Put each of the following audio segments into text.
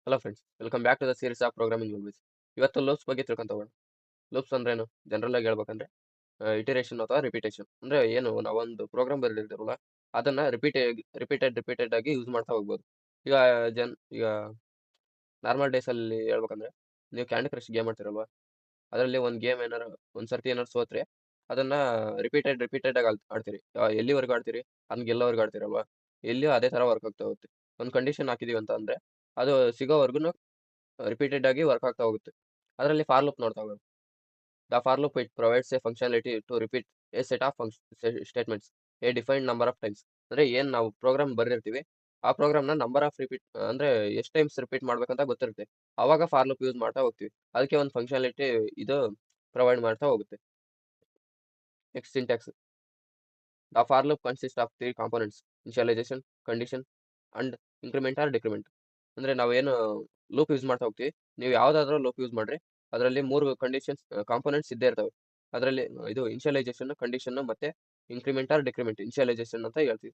Hello friends, welcome back to the series of programming language. ಇವತ್ತು loops ಬಗ್ಗೆ ತಿಳ್ಕೊಂತ ಹೋಗೋಣ. ಲೂಪ್ಸ್ ಅಂದ್ರೇನು? ಜನರಲ್ ಆಗಿ ಹೇಳ್ಬೇಕಂದ್ರೆ ಇಟರೇಷನ್ ಅಥವಾ ರಿಪಿಟೇಷನ್. ಅಂದ್ರೆ ಏನು, ನಾವೊಂದು ಪ್ರೋಗ್ರಾಮ್ ಬರೆದಿರ್ತೀವಲ್ಲ, ಅದನ್ನ ರಿಪೀಟೆಡ್ ಆಗಿ ಯೂಸ್ ಮಾಡ್ತಾ ಹೋಗ್ಬೋದು. ಈಗ ಈಗ ನಾರ್ಮಲ್ ಡೇಸ್ ಅಲ್ಲಿ ಹೇಳ್ಬೇಕಂದ್ರೆ, ನೀವು ಕ್ಯಾಂಡಿ ಕ್ರಶ್ ಗೇಮ್ ಆಡ್ತಿರಲ್ವಾ, ಅದರಲ್ಲಿ ಒಂದು ಗೇಮ್ ಏನಾರು ಒಂದ್ಸರ್ತಿ ಏನಾರು ಸೋತ್ರೆ ಅದನ್ನ ರಿಪೀಟೆಡ್ ಆಗಿ ಆಡ್ತೀರಿ. ಎಲ್ಲಿವರೆಗೂ ಆಡ್ತೀರಿ? ಹಂಗೆ ಗೆಲ್ಲೋವರೆಗೂ ಆಡ್ತೀರಲ್ವಾ. ಎಲ್ಲಿಯೂ ಅದೇ ತರ ವರ್ಕ್ ಆಗ್ತಾ ಹೋಗುತ್ತೆ. ಒಂದು ಕಂಡೀಷನ್ ಹಾಕಿದೀವಿ ಅಂತ ಅಂದ್ರೆ ಅದು ಸಿಗೋವರೆಗೂ ರಿಪೀಟೆಡ್ ಆಗಿ ವರ್ಕ್ ಆಗ್ತಾ ಹೋಗುತ್ತೆ. ಅದರಲ್ಲಿ ಫಾರ್ ಲೂಪ್ ನೋಡ್ತಾ ಹೋಗೋಣ. The for loop it provides a functionality to repeat a set of statements a defined number of times. ಅಂದ್ರೆ ಏನ್ ನಾವು ಪ್ರೋಗ್ರಾಮ್ ಬರೆದಿರ್ತೀವಿ, ಆ ಪ್ರೋಗ್ರಾಮ್ನ ನಂಬರ್ ಆಫ್ ರಿಪೀಟ್ ಅಂದ್ರೆ ಎಷ್ಟು ಟೈಮ್ಸ್ ರಿಪೀಟ್ ಮಾಡ್ಬೇಕಂತ ಗೊತ್ತಿರುತ್ತೆ. ಅವಾಗ ಫಾರ್ ಲೂಪ್ ಯೂಸ್ ಮಾಡ್ತಾ ಹೋಗ್ತೀವಿ. ಅದಕ್ಕೆ ಒಂದು ಫಂಕ್ಷನಾಲಿಟಿ ಇದು ಪ್ರೊವೈಡ್ ಮಾಡ್ತಾ ಹೋಗುತ್ತೆ. Next syntax. The for loop consist of three components: initialisation, condition and increment R decrement. ಅಂದ್ರೆ ನಾವೇನು ಲೂಪ್ ಯೂಸ್ ಮಾಡ್ತಾ ಹೋಗ್ತೀವಿ, ನೀವು ಯಾವ್ದಾದ್ರು ಲೂಪ್ ಯೂಸ್ ಮಾಡ್ರಿ, ಅದರಲ್ಲಿ ಮೂರು ಕಂಡೀಷನ್ಸ್ ಕಾಂಪೋನೆಂಟ್ಸ್ ಇದ್ದೇ ಇರ್ತವೆ. ಅದರಲ್ಲಿ ಇದು ಇನಿಷಿಯಲೈಸೇಷನ್, ಕಂಡೀಷನ್ ಮತ್ತೆ ಇಂಕ್ರಿಮೆಂಟ್ ಆರ್ ಡಿಕ್ರಿಮೆಂಟ್. ಇನಿಷಿಯಲೈಸೇಷನ್ ಅಂತ ಹೇಳ್ತೀವಿ,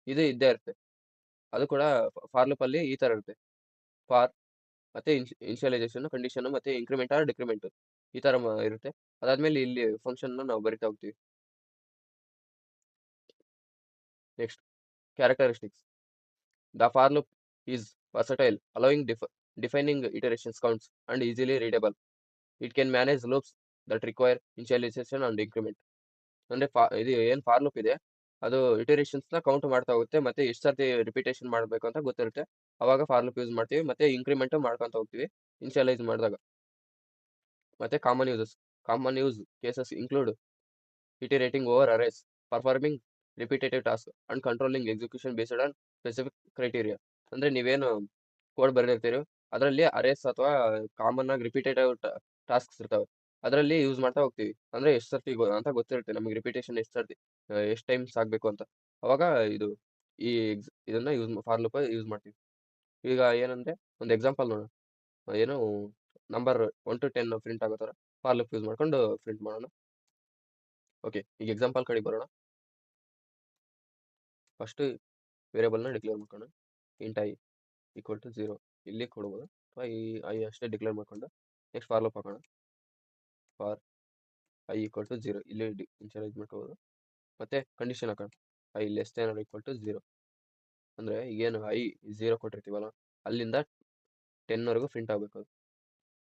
ಇದು ಇದ್ದೇ ಇರುತ್ತೆ. ಅದು ಕೂಡ ಫಾರ್ ಲೂಪ್ ಅಲ್ಲಿ ಈ ತರ ಇರುತ್ತೆ: ಫಾರ್ ಮತ್ತೆ ಇನಿಷಿಯಲೈಸೇಷನ್, ಕಂಡೀಷನ್ ಮತ್ತೆ ಇಂಕ್ರಿಮೆಂಟ್ ಆರ್ ಡಿಕ್ರಿಮೆಂಟ್ ಈ ತರ ಇರುತ್ತೆ. ಅದಾದ್ಮೇಲೆ ಇಲ್ಲಿ ಫಂಕ್ಷನ್ ನಾವು ಬರಿತಾ ಹೋಗ್ತೀವಿ. Next, characteristics. The for loop is versatile, allowing defining iterations counts and easily readable. It can manage loops that require initialization and increment. ಅಂದ್ರೆ ಇದು ಏನ್ ಫಾರ್ ಲೂಪ್ ಇದೆ, ಅದು ಇಟರೇಷನ್ಸ್ ನ ಕೌಂಟ್ ಮಾಡ್ತಾ ಹೋಗುತ್ತೆ, ಮತ್ತೆ ಎಷ್ಟು ಸರ್ತಿ ರಿಪಿಟೇಷನ್ ಮಾಡಬೇಕು ಅಂತ ಗೊತ್ತಿರುತ್ತೆ. ಅವಾಗ ಫಾರ್ ಲೂಪ್ ಯೂಸ್ ಮಾಡ್ತೀವಿ, ಮತ್ತೆ ಇಂಕ್ರಿಮೆಂಟ್ ಮಾಡ್ಕೊಂತ ಹೋಗ್ತೀವಿ ಇನಿಷಿಯಲೈಸ್ ಮಾಡಿದಾಗ. ಮತ್ತೆ common use cases include iterating over arrays, performing repetitive tasks, and controlling execution based on specific criteria. ಅಂದ್ರೆ ನೀವೇನು ಕೋಡ್ ಬರೆದಿರ್ತೀರಿ, ಅದರಲ್ಲಿ ಅರೇಸ್ ಅಥವಾ ಕಾಮನ್ ಆಗಿ ರಿಪೀಟೆಡ್ ಟಾಸ್ಕ್ಸ್ ಇರ್ತವೆ, ಅದರಲ್ಲಿ ಯೂಸ್ ಮಾಡ್ತಾ ಹೋಗ್ತೀವಿ. ಅಂದ್ರೆ ಎಷ್ಟು ಸರ್ತಿ ಅಂತ ಗೊತ್ತಿರುತ್ತೆ ನಮಗೆ, ರಿಪಿಟೇಷನ್ ಎಷ್ಟು ಸರ್ತಿ ಎಷ್ಟು ಟೈಮ್ಸ್ ಆಗಬೇಕು ಅಂತ. ಅವಾಗ ಇದು ಈ ಇದನ್ನ ಫಾರ್ ಲೂಪ್ ಯೂಸ್ ಮಾಡ್ತೀವಿ. ಈಗ ಏನಂದ್ರೆ ಒಂದು ಎಕ್ಸಾಂಪಲ್ ನೋಡೋಣ. ಏನು ನಂಬರ್ 1 to 10 ಪ್ರಿಂಟ್ ಆಗೋ ಥರ ಫಾರ್ ಲೂಪ್ ಯೂಸ್ ಮಾಡ್ಕೊಂಡು ಪ್ರಿಂಟ್ ಮಾಡೋಣ. ಓಕೆ, ಈಗ ಎಕ್ಸಾಂಪಲ್ ಕಡೆ ಬರೋಣ. ಫಸ್ಟ್ ವೇರಿಯಬಲ್ನ ಡಿಕ್ಲೇರ್ ಮಾಡ್ಕೊಂಡು ಇಂಟ್ ಐ ಈಕ್ವಲ್ ಟು 0 ಇಲ್ಲಿ ಕೊಡ್ಬೋದು, ಅಥವಾ ಈ ಐ ಅಷ್ಟೇ ಡಿಕ್ಲೇರ್ ಮಾಡ್ಕೊಂಡು ನೆಕ್ಸ್ಟ್ ಫಾರ್ ಲೂಪ್ ಹಾಕೋಣ. ಫಾರ್ ಐ ಈಕ್ವಲ್ ಟು 0 ಇಲ್ಲಿ ಇನಿಷಿಯಲೈಸ್ ಮಾಡ್ಕೋಬೋದು. ಮತ್ತೆ ಕಂಡೀಷನ್ ಹಾಕೋಣ, i less than or equal to 0. ಅಂದರೆ ಈಗೇನು ಐ 0 ಕೊಟ್ಟಿರ್ತೀವಲ್ಲ, ಅಲ್ಲಿಂದ 10 ವರೆಗೂ ಪ್ರಿಂಟ್ ಆಗಬೇಕು.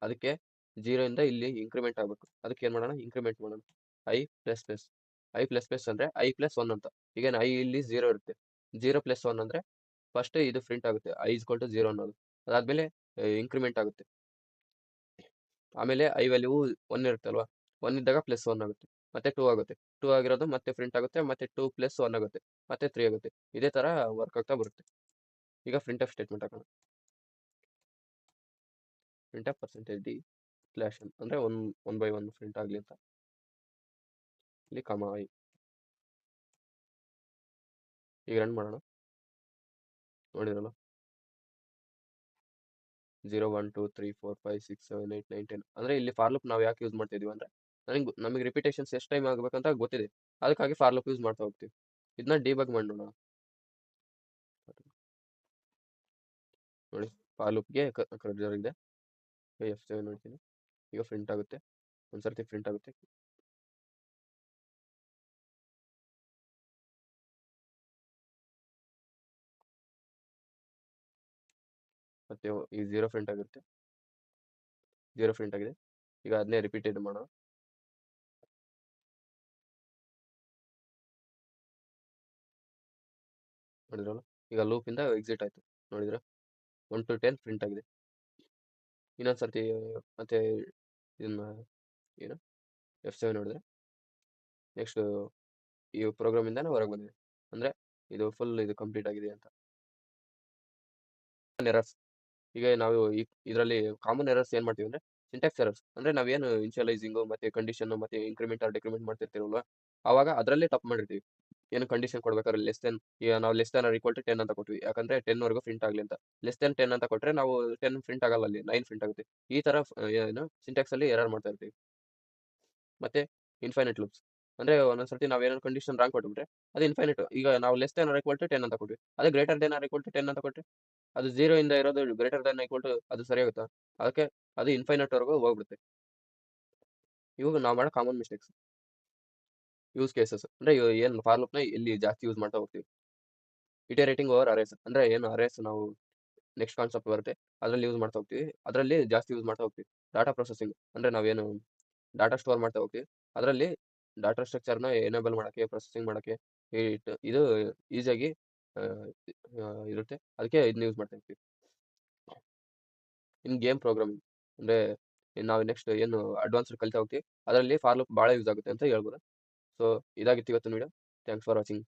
ಅದಕ್ಕೆ 0 ಇಂದ ಇಲ್ಲಿ ಇಂಕ್ರಿಮೆಂಟ್ ಆಗಬೇಕು. ಅದಕ್ಕೆ ಏನು ಮಾಡೋಣ, ಇಂಕ್ರಿಮೆಂಟ್ ಮಾಡೋಣ. ಐ ಪ್ಲಸ್ ಪ್ಲಸ್ ಅಂದರೆ ಐ ಪ್ಲಸ್ 1 ಅಂತ. ಈಗೇನು ಐ ಇಲ್ಲಿ 0 ಇರುತ್ತೆ, 0 ಪ್ಲಸ್ 1 ಅಂದರೆ ಫಸ್ಟ್ ಇದು ಪ್ರಿಂಟ್ ಆಗುತ್ತೆ, ಐ ಇಸ್ಕೊಲ್ ಟು 0 ಅನ್ನೋದು. ಅದಾದ್ಮೇಲೆ ಇಂಕ್ರಿಮೆಂಟ್ ಆಗುತ್ತೆ. ಆಮೇಲೆ ಐ ವ್ಯಾಲ್ಯೂ 1 ಇರುತ್ತೆ ಅಲ್ವಾ, 1 ಇದ್ದಾಗ ಪ್ಲಸ್ 1 ಆಗುತ್ತೆ, ಮತ್ತೆ 2 ಆಗುತ್ತೆ, 2 ಆಗಿರೋದು ಮತ್ತೆ ಪ್ರಿಂಟ್ ಆಗುತ್ತೆ, ಮತ್ತೆ 2 ಪ್ಲಸ್ 1 ಆಗುತ್ತೆ, ಮತ್ತೆ 3 ಆಗುತ್ತೆ. ಇದೇ ತರ ವರ್ಕ್ ಆಗ್ತಾ ಬರುತ್ತೆ. ಈಗ ಪ್ರಿಂಟ್ ಆಫ್ ಸ್ಟೇಟ್ಮೆಂಟ್ ಹಾಕೋಣ. Print of percentage D slash n ಅಂದರೆ 1/1 ಪ್ರಿಂಟ್ ಆಗಲಿ ಅಂತ. ಇಲ್ಲಿ ಕಮ ಐ. ಈಗ ರನ್ ಮಾಡೋಣ. ನೋಡಿರಲ್ಲ, 0 1 2 3 4 5 6 7 8 9 10. ಅಂದರೆ ಇಲ್ಲಿ ಫಾರ್ ಲೂಪ್ ನಾವು ಯಾಕೆ ಯೂಸ್ ಮಾಡ್ತಿದೀವಿ ಅಂದರೆ, ನಮಗೆ ರಿಪಿಟೇಷನ್ಸ್ ಎಷ್ಟು ಟೈಮ್ ಆಗಬೇಕಂತ ಗೊತ್ತಿದೆ, ಅದಕ್ಕಾಗಿ ಫಾರ್ ಲೂಪ್ ಯೂಸ್ ಮಾಡ್ತಾ ಹೋಗ್ತೀವಿ. ಇದನ್ನ ಡಿಬಗ್ ಮಾಡಿ ನೋಡೋಣ. ನೋಡಿ, ಫಾರ್ ಲೂಪ್ಗೆ ಕರ್ಸರ್ ಇದೆ, F7 ನೋಡ್ತೀನಿ. ಈಗ ಪ್ರಿಂಟ್ ಆಗುತ್ತೆ, ಒಂದ್ಸರ್ತಿ ಪ್ರಿಂಟ್ ಆಗುತ್ತೆ. ಮತ್ತೆ ಈ 0 ಪ್ರಿಂಟ್ ಆಗಿರುತ್ತೆ, 0 ಪ್ರಿಂಟ್ ಆಗಿದೆ. ಈಗ ಅದನ್ನೇ ರಿಪೀಟೆಡ್ ಮಾಡೋಣ. ನೋಡಿದ್ರಲ್ಲ, ಈಗ ಲೂಪಿಂದ ಎಕ್ಸಿಟ್ ಆಯ್ತು. ನೋಡಿದ್ರ 1 to 10 ಪ್ರಿಂಟ್ ಆಗಿದೆ. ಇನ್ನೊಂದ್ಸರ್ತಿ ಮತ್ತೆ ಇದನ್ನ ಏನು F7 ನೋಡಿದ್ರೆ ನೆಕ್ಸ್ಟ್ ಈ ಪ್ರೋಗ್ರಾಮಿಂದಾನೆ ಹೊರಗೆ ಬಂದಿದೆ, ಅಂದರೆ ಇದು ಫುಲ್ ಇದು ಕಂಪ್ಲೀಟ್ ಆಗಿದೆ ಅಂತ. ಎರರ್ಸ್. ಈಗ ನಾವು ಇದರಲ್ಲಿ ಕಾಮನ್ ಎರರ್ಸ್ ಏನು ಮಾಡ್ತೀವಿ ಅಂದರೆ ಸಿಂಟ್ಯಾಕ್ಸ್ ಎರರ್ಸ್. ಅಂದರೆ ನಾವೇನು ಇನಿಷಿಯಲೈಸಿಂಗು ಮತ್ತೆ ಕಂಡೀಷನ್ ಮತ್ತೆ ಇಂಕ್ರಿಮೆಂಟ್ ಆರ್ ಡಿಕ್ರಿಮೆಂಟ್ ಮಾಡ್ತಿರ್ತೀವಲ್ವಾ, ಆವಾಗ ಅದರಲ್ಲೇ ತಪ್ಪು ಮಾಡಿರ್ತೀವಿ. ಏನು ಕಂಡೀಷನ್ ಕೊಡ್ಬೇಕಾದ್ರೆ ಲೆಸ್ ದೆನ್, ಈಗ ನಾವು less than or equal to 10 ಅಂತ ಕೊಟ್ವಿ, ಯಾಕಂದ್ರೆ 10 ವರೆಗೂ ಪ್ರಿಂಟ್ ಆಗಲಿ ಅಂತ. ಲೆಸ್ ದೆನ್ 10 ಅಂತ ಕೊಟ್ಟರೆ ನಾವು 10 ಪ್ರಿಂಟ್ ಆಗಲ್ಲ, ಅಲ್ಲಿ 9 ಪ್ರಿಂಟ್ ಆಗುತ್ತೆ. ಈ ಥರ ಏನು ಸಿಂಟ್ಯಾಕ್ಸ್ ಅಲ್ಲಿ ಎರರ್ ಮಾಡ್ತಾ ಇರ್ತೀವಿ. ಮತ್ತೆ ಇನ್ಫೈನೈಟ್ ಲೂಪ್ಸ್. ಅಂದರೆ ಒಂದೊಂದ್ಸರ್ತಿ ನಾವು ಏನಾದ್ರು ಕಂಡೀಷನ್ ರಾಂಗ್ ಕೊಟ್ಬಿಟ್ರೆ ಅದು ಇನ್ಫೈನೈಟ್. ಈಗ ನಾವು less than or equal to 10 ಅಂತ ಕೊಟ್ವಿ, ಅದೇ greater than or equal to 10 ಅಂತ ಕೊಟ್ಟರೆ ಅದು 0 ಇಂದ ಇರೋದು ಗ್ರೇಟರ್ ದ್ಯಾನ್ ಈಕ್ವಲ್ ಟು ಅದು ಸರಿಯಾಗುತ್ತಾ? ಅದಕ್ಕೆ ಅದು ಇನ್ಫೈನೈಟ್ ವರೆಗೂ ಹೋಗ್ಬಿಡುತ್ತೆ. ಇವಾಗ ನಾವು ಮಾಡೋ ಕಾಮನ್ ಮಿಸ್ಟೇಕ್ಸ್. ಯೂಸ್ ಕೇಸಸ್ ಅಂದ್ರೆ ಏನು ಫಾರ್ ಲೂಪ್ನ ಇಲ್ಲಿ ಜಾಸ್ತಿ ಯೂಸ್ ಮಾಡ್ತಾ ಹೋಗ್ತೀವಿ. ಇಟರೇಟಿಂಗ್ ಓವರ್ ಅರೇಸ್ ಅಂದ್ರೆ ಏನು ಅರೇಸ್ ನಾವು ನೆಕ್ಸ್ಟ್ ಕಾನ್ಸೆಪ್ಟ್ ಬರುತ್ತೆ ಅದರಲ್ಲಿ ಯೂಸ್ ಮಾಡ್ತಾ ಹೋಗ್ತೀವಿ. ಅದರಲ್ಲಿ ಜಾಸ್ತಿ ಯೂಸ್ ಮಾಡ್ತಾ ಹೋಗ್ತೀವಿ. ಡಾಟಾ ಪ್ರೊಸೆಸಿಂಗ್ ಅಂದ್ರೆ ನಾವೇನು ಡಾಟಾ ಸ್ಟೋರ್ ಮಾಡ್ತಾ ಹೋಗ್ತೀವಿ. ಅದರಲ್ಲಿ ಡಾಟಾ ಸ್ಟ್ರಕ್ಚರ್ನ ಎನೇಬಲ್ ಮಾಡೋಕ್ಕೆ ಪ್ರೊಸೆಸಿಂಗ್ ಮಾಡೋಕ್ಕೆ ಇದು ಈಸಿಯಾಗಿ ಇರುತ್ತೆ. ಅದಕ್ಕೆ ಇದನ್ನ ಯೂಸ್ ಮಾಡ್ತಾ ಇರ್ತೀವಿ. ಇನ್ ಗೇಮ್ ಪ್ರೋಗ್ರಾಮಿಂಗ್ ಅಂದ್ರೆ ನಾವು ನೆಕ್ಸ್ಟ್ ಏನು ಅಡ್ವಾನ್ಸ್ಡ್ ಕಲಿತಾ ಹೋಗ್ತೀವಿ ಅದರಲ್ಲಿ ಫಾರ್ ಲೂಪ್ ಭಾಳ ಯೂಸ್ ಆಗುತ್ತೆ ಅಂತ ಹೇಳ್ಬೋದು. ಸೊ ಇದಾಗಿತ್ತು ಇವತ್ತಿನ ವಿಡಿಯೋ. Thanks for watching.